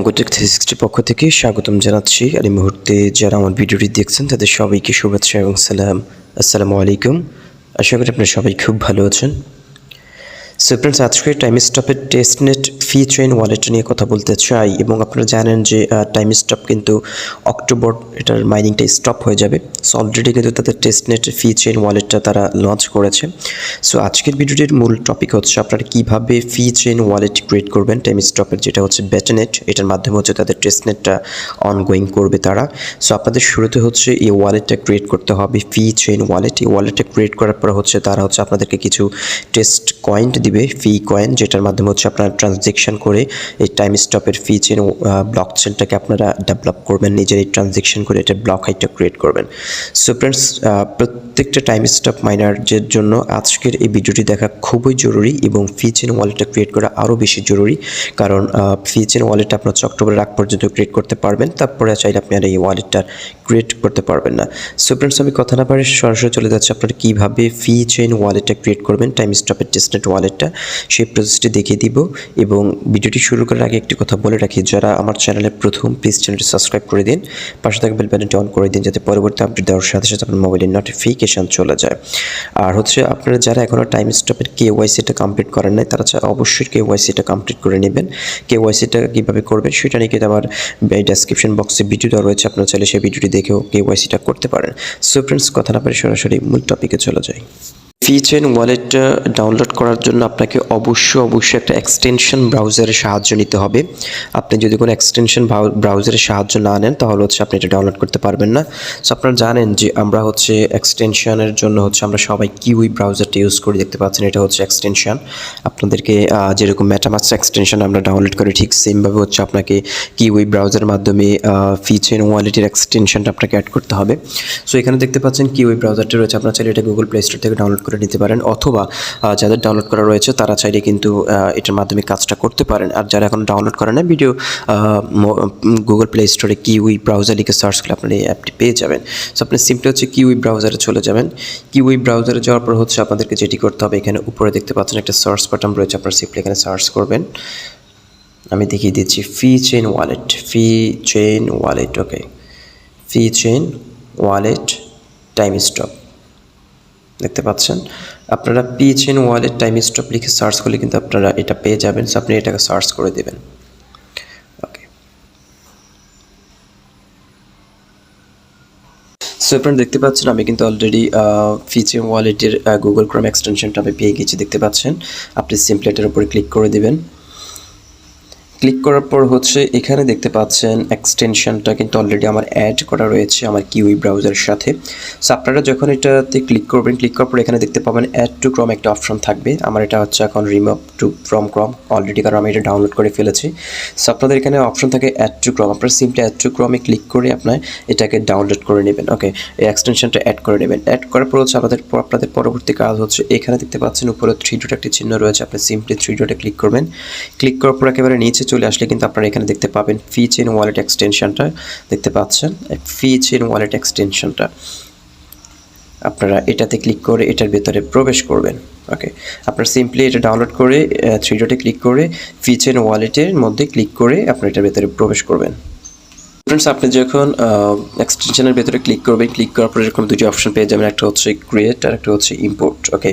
বঙ্গ take 360 পক্ষ থেকে স্বাগতম জানাচ্ছি। আর এই মুহূর্তে যারা আমার ভিডিওটি দেখছেন তাদের সবাইকে শুভেচ্ছা এবং সালাম। আসসালামু আলাইকুম। আশা করি আপনারা সবাই খুব ভালো আছেন। সো ফ্রেন্ডস, আজকে টাইমস্টপের টেস্টনেট ফি চেইন ওয়ালেট নিয়ে কথা বলতে চাই। এবং আপনারা জানেন যে টাইমস্টপ কিন্তু অক্টোবর এটার মাইনিংটা স্টপ হয়ে যাবে। সো অলরেডি কিন্তু তাদের টেস্টনেট ফি চেইন ওয়ালেটটা তারা লঞ্চ করেছে। সো আজকের ভিডিওটির মূল টপিক হচ্ছে আপনারা কীভাবে ফি চেইন ওয়ালেট ক্রিয়েট করবেন টাইমস্টপের, যেটা হচ্ছে বেটনেট। এটার মাধ্যমে হচ্ছে তাদের টেস্টনেটটা অনগোয়িং করবে তারা। সো আপনাদের শুরুতে হচ্ছে এই ওয়ালেটটা ক্রিয়েট করতে হবে, ফি চেইন ওয়ালেট। এই ওয়ালেটটা ক্রিয়েট করার পর হচ্ছে তারা হচ্ছে আপনাদেরকে কিছু টেস্ট কয়েন দিবে, ফি কয়েন, যেটার মাধ্যমে হচ্ছে আপনারা ট্রানজ্যাকশন করে এই টাইমস্টপের ফি চেইন ব্লক চেইনটাকে আপনারা ডেভেলপ করবেন, নিজেরাই ট্রানজ্যাকশন করে এটা ব্লক হাইটটা ক্রিয়েট করবেন। সো ফ্রেন্ডস, প্রত্যেকটা টাইমস্টপ মাইনারদের জন্য আজকের এই ভিডিওটি দেখা খুবই জরুরি এবং ফি চেইন ওয়ালেটটা ক্রিয়েট করা আরও বেশি জরুরি। কারণ ফি চেইন ওয়ালেটটা আপনার হচ্ছে অক্টোবরের আগ পর্যন্ত ক্রিয়েট করতে পারবেন, তারপরে চাইলে আপনি আর এই ওয়ালেটটা ক্রিয়েট করতে পারবেন না। সো ফ্রেন্ডস, আমি কথা না পারি সরাসরি চলে যাচ্ছে আপনারা কীভাবে ফি চেইন ওয়ালেটটা ক্রিয়েট করবেন টাইমস্টপের টেস্টনেট ওয়ালেটটা, সেই প্রসেসটি দেখিয়ে দিব। এবং ভিডিওটি শুরু করার আগে একটি কথা বলে রাখি, যারা আমার চ্যানেলে প্রথম, প্লিজ চ্যানেলটি সাবস্ক্রাইব করে দিন, পাশে থাকা বেল বাটনটি অন করে দিন, যাতে পরবর্তী আপডেট দেওয়ার সাথে সাথে আপনার মোবাইলে নোটিফিকেশান চলে যায়। আর হচ্ছে আপনারা যারা এখনও টাইমস্টপের কেওয়াইসিটা কমপ্লিট করেন নাই, তারা অবশ্যই কেওয়াইসিটা কমপ্লিট করে নেবেন। কেওয়াইসিটা কীভাবে করবেন সেটা নিয়ে কিন্তু আমার ডেসক্রিপশন বক্সে ভিডিও দেওয়া রয়েছে, আপনারা চাইলে সেই ভিডিওটি দেখেও কেওয়াইসিটা করতে পারেন। সো ফ্রেন্ডস, কথা না পারে সরাসরি মূল টপিকে চলে যায়। ফি চেইন ওয়ালেটটা ডাউনলোড করার জন্য আপনাকে অবশ্যই একটা এক্সটেনশন ব্রাউজারের সাহায্য নিতে হবে। আপনি যদি কোনো এক্সটেনশন ব্রাউজারের সাহায্য না নেন তাহলে হচ্ছে আপনি এটা ডাউনলোড করতে পারবেন না। সো আপনারা জানেন যে আমরা হচ্ছে এক্সটেনশনের জন্য হচ্ছে আমরা সবাই কিউই ব্রাউজারটা ইউজ করি, দেখতে পাচ্ছেন এটা হচ্ছে এক্সটেনশন। আপনাদেরকে যেরকম মেটামাস্ক এক্সটেনশন আমরা ডাউনলোড করি, ঠিক সেমভাবে হচ্ছে আপনাকে কিউই ব্রাউজারের মাধ্যমে ফি চেইন ওয়ালেটের এক্সটেনশনটা আপনাকে অ্যাড করতে হবে। সো এখানে দেখতে পাচ্ছেন কিউই ব্রাউজারটা রয়েছে, আপনারা চাইলে এটা গুগল প্লে স্টোর থেকে ডাউনলোড করে নিতে পারেন, অথবা যাদের ডাউনলোড করা রয়েছে তারা চাইলে কিন্তু এটার মাধ্যমে কাজটা করতে পারেন। আর যারা এখন ডাউনলোড করেন না, ভিডিও গুগল প্লে স্টোরে কিউই ব্রাউজার লিখে সার্চ করলে আপনারা এই অ্যাপটি পেয়ে যাবেন। সো আপনি সিম্পলি হচ্ছে কিউই ব্রাউজারে চলে যাবেন। কিউই ব্রাউজারে যাওয়ার পর হচ্ছে আপনাদেরকে যেটি করতে হবে, এখানে উপরে দেখতে পাচ্ছেন একটা সার্চ বাটন রয়েছে, আপনারা সিম্পলি এখানে সার্চ করবেন। আমি দেখিয়ে দিচ্ছি, ফি চেইন ওয়ালেট, ফি চেইন ওয়ালেট, ওকে, ফি চেইন ওয়ালেট টাইমস্টপ দেখতে পাচ্ছেন। আপনারা ফি চেইন ওয়ালেট টাইমস্টপ লিখে সার্চ করলে কিন্তু আপনারা এটা পেয়ে যাবেন। সো আপনি এটাকে সার্চ করে দেবেন। ওকে, সো আপনারা দেখতে পাচ্ছেন আমি কিন্তু অলরেডি ফি চেইন ওয়ালেটের গুগল ক্রোম এক্সটেনশনটা আমি পেয়ে গেছি, দেখতে পাচ্ছেন। আপনি সিম্পলি এটার উপরে ক্লিক করে দেবেন। ক্লিক করার পর হচ্ছে এখানে দেখতে পাচ্ছেন এক্সটেনশনটা কিন্তু অলরেডি আমার অ্যাড করা রয়েছে আমার কিউই ব্রাউজারের সাথে। সো আপনারা যখন এটাতে ক্লিক করবেন, ক্লিক করার পর এখানে দেখতে পাবেন অ্যাড টু ক্রম একটা অপশন থাকবে। আমার এটা হচ্ছে এখন রিমুভ টু ফ্রম ক্রম অলরেডি, কারণ আমি এটা ডাউনলোড করে ফেলেছি। সো আপনাদের এখানে অপশন থাকে অ্যাড টু ক্রম, আপনারা সিম্পলি অ্যাড টু ক্রমে ক্লিক করে আপনার এটাকে ডাউনলোড করে নেবেন। ওকে, এই এক্সটেনশনটা অ্যাড করে নেবেন। অ্যাড করার পর হচ্ছে আপনাদের পরবর্তী কাজ হচ্ছে এখানে দেখতে পাচ্ছেন উপরে 3 ডট একটি চিহ্ন রয়েছে, আপনি সিম্পলি 3 ডটে ক্লিক করবেন। ক্লিক করার পর একেবারে নিচে চলে আসলে কিন্তু আপনারা এখানে দেখতে পাবেন ফি চেইন ওয়ালেট এক্সটেনশনটা, দেখতে পাচ্ছেন ফি চেইন ওয়ালেট এক্সটেনশনটা। আপনারা এটাতে ক্লিক করে এটার ভেতরে প্রবেশ করবেন। ওকে, আপনারা সিম্পলি এটা ডাউনলোড করে 3 ডটে ক্লিক করে ফি চেইন ওয়ালেটের মধ্যে ক্লিক করে আপনারা এটার ভেতরে প্রবেশ করবেন। ফ্রেন্ডস, আপনি যখন এক্সটেনশনের ভেতরে ক্লিক করবেন, ক্লিক করার পর এরকম দুটি অপশন পেয়ে যাবেন, একটা হচ্ছে ক্রিয়েট আর একটা হচ্ছে ইম্পোর্ট। ওকে,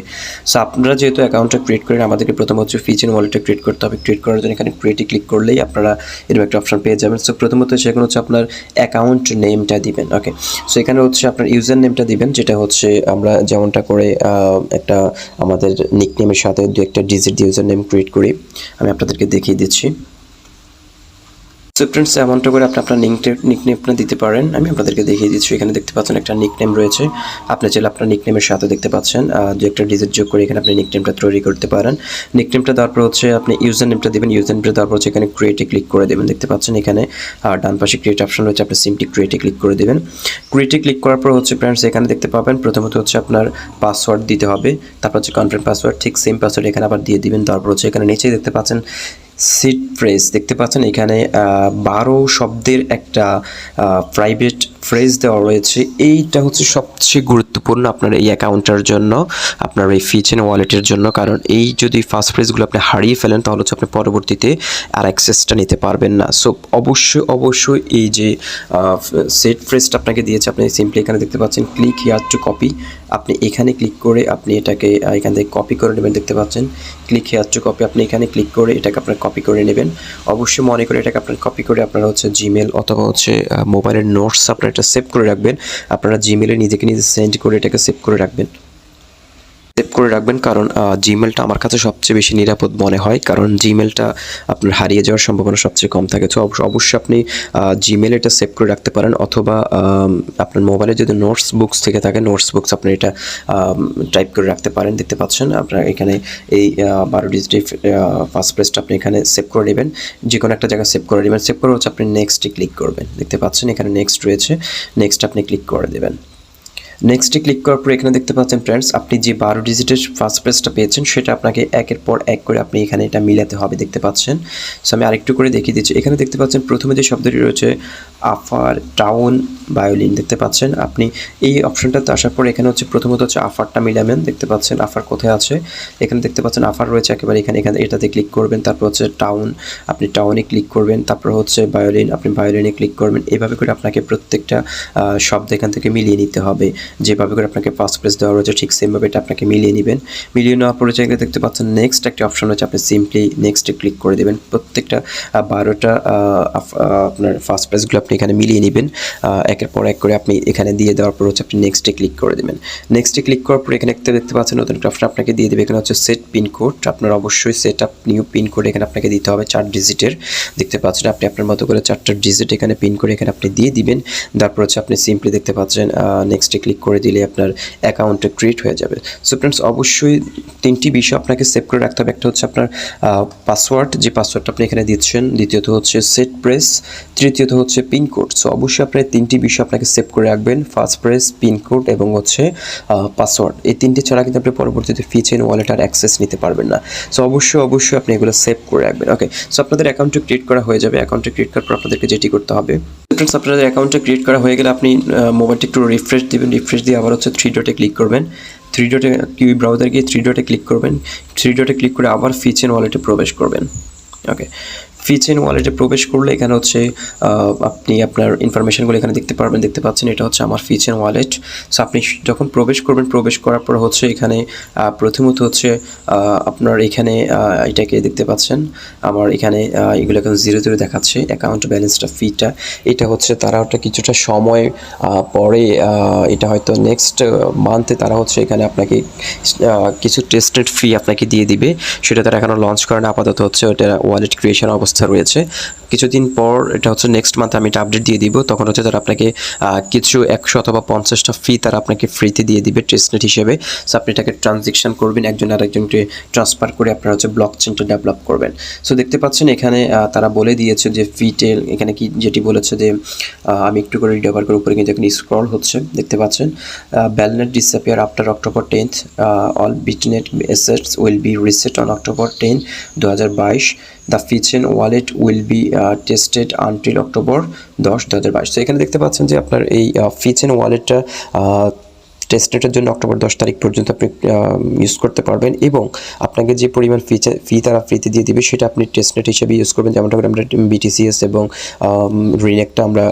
সো আপনারা যেহেতু অ্যাকাউন্টটা ক্রিয়েট করেন, আমাদেরকে প্রথম হচ্ছে ফি চেইন ওয়ালেটটা ক্রিয়েট করতে হবে। ক্রিয়েট করার জন্য এখানে ক্রিয়েটে ক্লিক করলেই আপনারা এরকম একটা অপশন পেয়ে যাবেন। সো প্রথমত সেখানে হচ্ছে আপনার অ্যাকাউন্ট নেমটা দিবেন। ওকে, সো এখানে হচ্ছে আপনার ইউজার নেমটা দিবেন, যেটা হচ্ছে আমরা যেমনটা করে একটা আমাদের নিকনেমের সাথে 2-1 ডিজিট দিয়ে ইউজার নেম ক্রিয়েট করি। আমি আপনাদেরকে দেখিয়ে দিচ্ছি। সো ফ্রেন্ডস, এমনটা করে আপনি আপনার নিকনেমটা দিতে পারেন। আমি আপনাদেরকে দেখিয়ে দিচ্ছি। এখানে দেখতে পাচ্ছেন একটা নিকনেম রয়েছে, আপনি চাইলে আপনার নিকনেমের সাথে দেখতে পাচ্ছেন 2-1 ডিজিট যোগ করে এখানে আপনি নিকনেমটা তৈরি করতে পারেন। নিকনেমটা দেওয়ার পর হচ্ছে আপনি ইউজার নেমটা দেবেন। ইউজার নেমটা দেওয়ার পর হচ্ছে এখানে ক্রিয়েটে ক্লিক করে দেবেন, দেখতে পাচ্ছেন এখানে ডান পাশে ক্রিয়েট অপশন রয়েছে, আপনি সিম্পলি ক্রিয়েটে ক্লিক করে দেবেন। ক্রিয়েটে ক্লিক করার পর হচ্ছে ফ্রেন্ডস এখানে দেখতে পাবেন প্রথমত হচ্ছে আপনার পাসওয়ার্ড দিতে হবে, তারপর হচ্ছে কনফার্ম পাসওয়ার্ড, ঠিক সেম পাসওয়ার্ড এখানে আবার দিয়ে দিবেন। তারপর হচ্ছে এখানে নিচে দেখতে পাচ্ছেন সিড ফ্রেজ, দেখতে পাচ্ছেন এখানে 12 শব্দের একটা প্রাইভেট ফ্রেজ দেওয়া রয়েছে, এইটা হচ্ছে সবচেয়ে গুরুত্বপূর্ণ আপনার এই অ্যাকাউন্টটার জন্য, আপনার এই ফিচেন ওয়ালেটের জন্য। কারণ এই যদি ফার্স্ট ফ্রেজগুলো আপনি হারিয়ে ফেলেন তাহলে হচ্ছে আপনি পরবর্তীতে আর অ্যাক্সেসটা নিতে পারবেন না। সো অবশ্যই এই যে সেট ফ্রেজটা আপনাকে দিয়েছে, আপনি সিম্পলি এখানে দেখতে পাচ্ছেন ক্লিক হিয়ার টু কপি, আপনি এখানে ক্লিক করে আপনি এটাকে এখান থেকে কপি করে নেবেন। দেখতে পাচ্ছেন ক্লিক হিয়ার টু কপি, আপনি এখানে ক্লিক করে এটাকে আপনার কপি করে নেবেন। অবশ্যই মনে করে এটাকে আপনার কপি করে আপনারা হচ্ছে জিমেল অথবা হচ্ছে মোবাইলের নোটস আপনারা এটা সেভ করে রাখবেন। আপনারা জিমেলে নিজেকে নিজে সেন্ড করে এটাকে সেভ করে রাখবেন। কারণ জিমেলটা আমার কাছে সবচেয়ে বেশি নিরাপদ মনে হয়, কারণ জিমেলটা আপনার হারিয়ে যাওয়ার সম্ভাবনা সবচেয়ে কম থাকে। তো অবশ্যই আপনি জিমেল এটা সেভ করে রাখতে পারেন, অথবা আপনার মোবাইলে যদি নোটস বুকস থেকে থাকে নোটস বুকস আপনি এটা টাইপ করে রাখতে পারেন। দেখতে পাচ্ছেন আপনার এখানে এই 12 ডিজিটের ফার্স্ট ফ্রেজটা আপনি এখানে সেভ করে নেবেন, যে কোনো একটা জায়গায় সেভ করে নেবেন। সেভ করে হচ্ছে আপনি নেক্সটে ক্লিক করবেন। দেখতে পাচ্ছেন এখানে নেক্সট রয়েছে, নেক্সট আপনি ক্লিক করে দেবেন। নেক্সটে ক্লিক করার পর এখানে দেখতে পাচ্ছেন ফ্রেন্ডস, আপনি যে 12 ডিজিটের ফার্স্ট ফ্রেজটা পেয়েছেন সেটা আপনাকে একের পর এক করে আপনি এখানে এটা মিলাতে হবে। দেখতে পাচ্ছেন। সো আমি আরেকটু করে দেখিয়ে দিচ্ছি। এখানে দেখতে পাচ্ছেন প্রথমে যে শব্দটি রয়েছে আফার টাউন ভায়োলিন, দেখতে পাচ্ছেন। আপনি এই অপশনটাতে আসার পর এখানে হচ্ছে প্রথমত হচ্ছে আফারটা মিলাবেন। দেখতে পাচ্ছেন আফার কোথায় আছে, এখানে দেখতে পাচ্ছেন আফার রয়েছে একেবারে এখানে এটাতে ক্লিক করবেন। তারপর হচ্ছে টাউন, আপনি টাউনে ক্লিক করবেন। তারপর হচ্ছে ভায়োলিন, আপনি ভায়োলিনে ক্লিক করবেন। এভাবে করে আপনাকে প্রত্যেকটা শব্দ এখান থেকে মিলিয়ে নিতে হবে। যেভাবে করে আপনাকে ফার্স্ট ফ্রেজ দেওয়া রয়েছে ঠিক সেমভাবে এটা আপনাকে মিলিয়ে নেবেন। মিলিয়ে নেওয়ার পরে দেখতে পাচ্ছেন নেক্সট একটা অপশন রয়েছে, আপনি সিম্পলি নেক্সটে ক্লিক করে দেবেন। প্রত্যেকটা 12টা আপনার ফার্স্ট ফ্রেজগুলো আপনি এখানে মিলিয়ে নেবেন একের পর এক করে। আপনি এখানে দিয়ে দেওয়ার পর হচ্ছে আপনি নেক্সটে ক্লিক করে দেবেন। নেক্সটে ক্লিক করার পর এখানে দেখতে পাচ্ছেন নতুন একটা অপশন আপনাকে দিয়ে দেবে। এখানে হচ্ছে সেট পিন কোড, আপনার অবশ্যই set up new pin code এখানে আপনাকে দিতে হবে 4 ডিজিটের। দেখতে পাচ্ছেন আপনি আপনার মতো করে 4টা ডিজিট এখানে পিন করে এখানে আপনি দিয়ে দিবেন। তারপর হচ্ছে আপনি সিম্পলি দেখতে পাচ্ছেন নেক্সটে ক্লিক করে দিলে আপনার অ্যাকাউন্টে ক্রিয়েট হয়ে যাবে। সো ফ্রেন্ডস, অবশ্যই 3টি বিষয় আপনাকে সেভ করে রাখতে হবে। একটা হচ্ছে আপনার পাসওয়ার্ড, যে পাসওয়ার্ডটা আপনি এখানে দিচ্ছেন, দ্বিতীয়ত হচ্ছে সেট প্রেস, তৃতীয়ত হচ্ছে পিন কোড। সো অবশ্যই আপনার 3টি বিষয় আপনাকে সেভ করে রাখবেন, ফার্স্ট প্রেস, পিন কোড এবং হচ্ছে পাসওয়ার্ড। এই 3টি ছাড়া কিন্তু আপনি পরবর্তীতে ফিচেন ওয়ালেট আর অ্যাক্সেস নিতে পারবেন না। সো অবশ্যই আপনি এগুলো সেভ করে রাখবেন। ওকে, সো আপনাদের অ্যাকাউন্টে ক্রিয়েট করা হয়ে যাবে। অ্যাকাউন্টে ক্রিয়েট করার পর আপনাদেরকে যেটি করতে হবে, ফ্রেন্ডস, আপনাদের অ্যাকাউন্টটা ক্রিয়েট করা হয়ে গেলে আপনি মোবাইলটা একটু রিফ্রেশ দিবেন। রিফ্রেশ দিয়ে আবার হচ্ছে 3 ডটে ক্লিক করবেন। 3 ডটে কিউই ব্রাউজার গিয়ে 3 ডটে ক্লিক করবেন। 3 ডটে ক্লিক করে আবার ফিচেন ওয়ালেটে প্রবেশ করবেন। ওকে, ফিচেন ওয়ালেটে প্রবেশ করলে এখানে হচ্ছে আপনি আপনার ইনফরমেশনগুলো এখানে দেখতে পারবেন। দেখতে পাচ্ছেন এটা হচ্ছে আমার ফিচেন ওয়ালেট। সো আপনি যখন প্রবেশ করবেন, প্রবেশ করার পর হচ্ছে এখানে প্রথমত হচ্ছে আপনার এখানে এটাকে দেখতে পাচ্ছেন আমার এখানে এগুলো এখন 0 দেখাচ্ছে অ্যাকাউন্ট ব্যালেন্সটা, ফিটা। এটা হচ্ছে তারা ওটা কিছুটা সময় পরে এটা হয়তো নেক্সট মান্থে তারা হচ্ছে এখানে আপনাকে কিছু টেস্টেড ফি আপনাকে দিয়ে দিবে। সেটা তারা এখনও লঞ্চ করে না, আপাতত হচ্ছে ওটা ওয়ালেট ক্রিয়েশন অবস্থা রয়েছে। কিছুদিন পর এটা হচ্ছে নেক্সট মান্থে আমি এটা আপডেট দিয়ে দিব, তখন হচ্ছে তারা আপনাকে কিছু 100 অথবা 50টা ফি তারা আপনাকে ফ্রিতে দিয়ে দিবে টেস্টনেট হিসেবে। সো আপনি এটাকে ট্রানজেকশন করবেন, একজন আরেকজনকে ট্রান্সফার করে আপনারা হচ্ছে ব্লক চেইনটা ডেভেলপ করবেন। সো দেখতে পাচ্ছেন এখানে তারা বলে দিয়েছে যে ফিটেল এখানে কি যেটি বলেছে যে আমি একটু করে রিড ওভার করে উপরে কিন্তু এখানে স্ক্রল হচ্ছে। দেখতে পাচ্ছেন Balnet disappear after October 10th, all Bitnet assets will be reset on October 10, 2022. The Fichen wallet will be tested until October 10, 2022. তো এখানে দেখতে পাচ্ছেন যে আপনার এই ফিচেন ওয়ালেটটা টেস্টনেটের জন্য অক্টোবর 10 তারিখ পর্যন্ত আপনি ইউজ করতে পারবেন, এবং আপনাকে যে পরিমাণ ফি তারা ফ্রিতে দিয়ে দিবে সেটা আপনি টেস্টনেট হিসেবে ইউজ করবেন। যেমনটা করে আমরা বিটিসিএস এবং রিনেকটা আমরা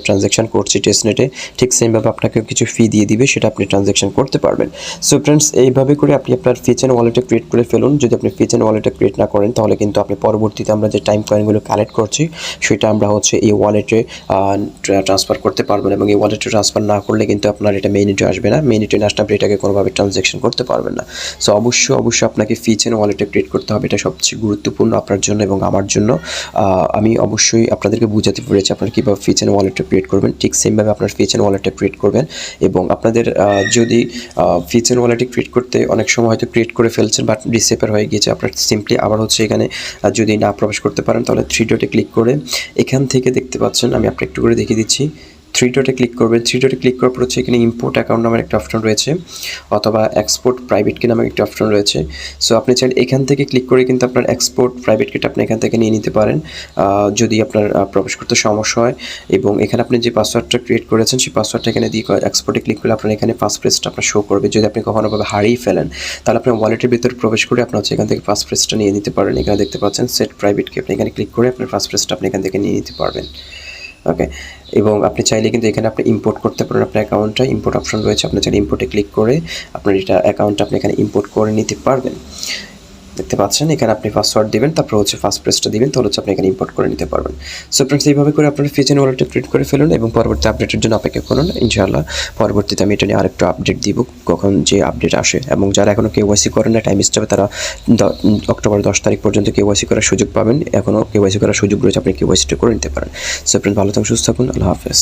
ট্রানজ্যাকশন করছি টেস্টনেটে, ঠিক সেমভাবে আপনাকে কিছু ফি দিয়ে দিবে, সেটা আপনি ট্রানজ্যাকশন করতে পারবেন। সো ফ্রেন্ডস, এইভাবে করে আপনি আপনার ফিচেন ওয়ালেটে ক্রিয়েট করে ফেলুন। যদি আপনি ফিচেন ওয়ালেটে ক্রিয়েট না করেন তাহলে কিন্তু আপনি পরবর্তীতে আমরা যে টাইম কয়েনগুলো কালেক্ট করছি সেটা আমরা হচ্ছে এই ওয়ালেটে ট্রান্সফার করতে পারবেন, এবং এই ওয়ালেটে ট্রান্সফার না করলে কিন্তু আপনার এটা মেইনিটে আসবে না। মেইনিটে আসলে আপনি এটাকে কোনোভাবে ট্রানজ্যাকশন করতে পারবেন না। সো অবশ্যই আপনাকে ফিচেন ওয়ালেটে ক্রিয়েট করতে হবে, এটা সবচেয়ে গুরুত্বপূর্ণ আপনার জন্য এবং আমার জন্য। আমি অবশ্যই আপনাদেরকে বুঝাতে পেরেছি আপনারা কীভাবে ফিচেন ওয়ালেটে ক্রিয়েট করবেন, ঠিক সেমভাবে আপনার ফিচেন ওয়ালেটে ক্রিয়েট করবেন। এবং আপনাদের যদি ফিচেন ওয়ালেটে ক্রিয়েট করতে অনেক সময় হয়তো ক্রিয়েট করে ফেলছেন বাট ডিসঅ্যাপিয়ার হয়ে গিয়েছে, আপনার সিম্পলি আবার হচ্ছে এখানে যদি না প্রবেশ করতে পারেন তাহলে 3 ডটে ক্লিক করে এখান থেকে দেখতে পাচ্ছেন, আমি আপনাকে একটু করে দেখিয়ে দিচ্ছি, থ্রি ডটে ক্লিক করবেন। থ্রি ডটে ক্লিক করার পর হচ্ছে এখানে ইম্পোর্ট অ্যাকাউন্ট নামের একটা অপশন রয়েছে, অথবা এক্সপোর্ট প্রাইভেট কি নামের একটা অপশন রয়েছে। সো আপনি চাইলে এখান থেকে ক্লিক করে কিন্তু আপনার এক্সপোর্ট প্রাইভেট কিটা আপনি এখান থেকে নিয়ে নিতে পারেন যদি আপনার প্রবেশ করতে সমস্যা হয়। এবং এখানে আপনি যে পাসওয়ার্ডটা ক্রিয়েট করেছেন সেই পাসওয়ার্ডটা এখানে দিয়ে এক্সপোর্টে ক্লিক করলে আপনার এখানে পাস ফ্রেজটা আপনার শো করবে। যদি আপনি কখনোভাবে হারিয়ে ফেলেন তাহলে আপনার ওয়ালেটের ভিতরে প্রবেশ করে আপনার হচ্ছে এখান থেকে পাস ফ্রেজটা নিয়ে নিতে পারেন। এখানে দেখতে পাচ্ছেন সেট প্রাইভেট কি, আপনি এখানে ক্লিক করে আপনার পাস ফ্রেজটা আপনি এখান থেকে নিয়ে নিতে পারবেন। ওকে, এবং আপনি চাইলে কিন্তু এখানে আপনি ইম্পোর্ট করতে পারেন আপনার অ্যাকাউন্টটা। ইম্পোর্ট অপশন রয়েছে, আপনি চাইলে ইম্পোর্টে ক্লিক করে আপনার এটা অ্যাকাউন্টটা আপনি এখানে ইম্পোর্ট করে নিতে পারবেন। দেখতে পাচ্ছেন এখানে আপনি পাসওয়ার্ড দিবেন, তারপর হচ্ছে ফার্স্ট প্রেসটা দিবেন, তাহলে হচ্ছে আপনি এখানে ইম্পোর্ট করে নিতে পারবেন। সো ফ্রেন্ডস, এইভাবে করে আপনার ফিচেন ওয়ালেটটা ক্রিয়েট করে ফেলুন এবং পরবর্তী আপডেটের জন্য অপেক্ষা করুন। ইনশাআল্লাহ পরবর্তীতে আমি এটা নিয়ে আরেকটু আপডেট দিব কখন যে আপডেট আসে। এবং যারা এখনও কেওয়াইসি করেন না টাইম স্টেপে, তারা অক্টোবর 10 তারিখ পর্যন্ত কেওয়াইসি করার সুযোগ পাবেন। এখনও কেওয়াইসি করার সুযোগ রয়েছে, আপনি কেওয়াইসিটা করে নিতে পারেন। সো ফ্রেন্ডস, ভালো থাকুন, সুস্থ থাকুন, আল্লাহ হাফেজ।